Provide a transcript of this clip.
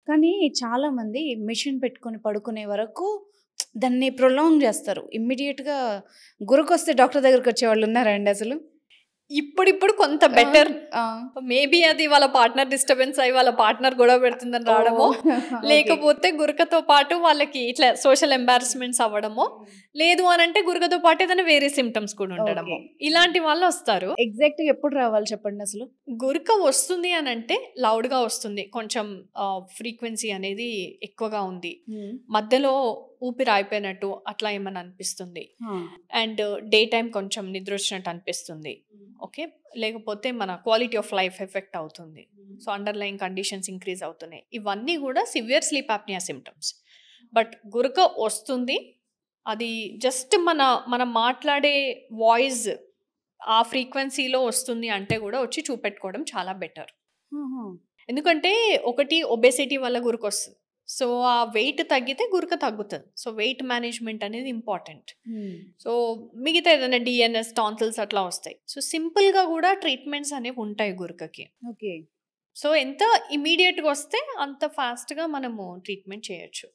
కానీ చాలామంది మెషిన్ పెట్టుకొని పడుకునే వరకు దాన్ని ప్రొలాంగ్ చేస్తారు. ఇమ్మీడియేట్‌గా గురకొస్తే డాక్టర్ దగ్గరికొచ్చేవాళ్ళు ఉన్నారా అండి అసలు? ఇప్పుడిప్పుడు కొంత బెటర్. ఆ! మేబీ అది వాళ్ళ పార్ట్నర్ డిస్టర్బెన్స్ అయ్యి వాళ్ళ పార్ట్నర్ గొడవ పెడుతుందని రావడమో, ఓకే. లేకపోతే గురకతో పాటు వాళ్ళకి ఇట్లా సోషల్ ఎంబారస్మెంట్స్ అవ్వడమో, లేదు అనంటే గురకతో పాటు ఏదైనా వేరే సిమ్టమ్స్ కూడా ఉండడమో, ఓకే. ఇలాంటి వాళ్ళు వస్తారు. ఎగ్జాక్ట్‌గా ఎప్పుడు రావాలి చెప్పండి అసలు? గురక వస్తుంది అనంటే లౌడ్‌గా వస్తుంది. కొంచెం ఫ్రీక్వెన్సీ అనేది ఎక్కువగా ఉంది. మధ్యలో ఊపిరి ఆగిపోయినట్టు అట్లా ఏమన్నా అనిపిస్తుంది. అండ్ డే టైమ్ కొంచెం నిద్ర వచ్చినట్టు అనిపిస్తుంది. ఓకే. లేకపోతే మన క్వాలిటీ ఆఫ్ లైఫ్ ఎఫెక్ట్ అవుతుంది. సో అండర్లైన్ కండిషన్స్ ఇంక్రీజ్ అవుతున్నాయి. ఇవన్నీ కూడా severe sleep apnoea symptoms. But గురక వస్తుంది. అది జస్ట్ మనం మాట్లాడే వాయిస్ ఆ ఫ్రీక్వెన్సీలో వస్తుంది అంటే కూడా వచ్చి చూపెట్టుకోవడం చాలా బెటర్. ఎందుకంటే ఒకటి ఒబేసిటీ వల్ల గురక వస్తుంది. సో ఆ వెయిట్ తగ్గితే గురక తగ్గుతుంది. సో వెయిట్ మేనేజ్మెంట్ అనేది ఇంపార్టెంట్. సో మిగతా ఏదైనా డిఎన్ఎస్ టాన్సిల్స్ అట్లా వస్తాయి. సో సింపుల్గా కూడా ట్రీట్మెంట్స్ అనేవి ఉంటాయి గురకకి. ఓకే. సో ఎంత ఇమీడియట్గా వస్తే అంత ఫాస్ట్గా మనము ట్రీట్మెంట్ చేయొచ్చు.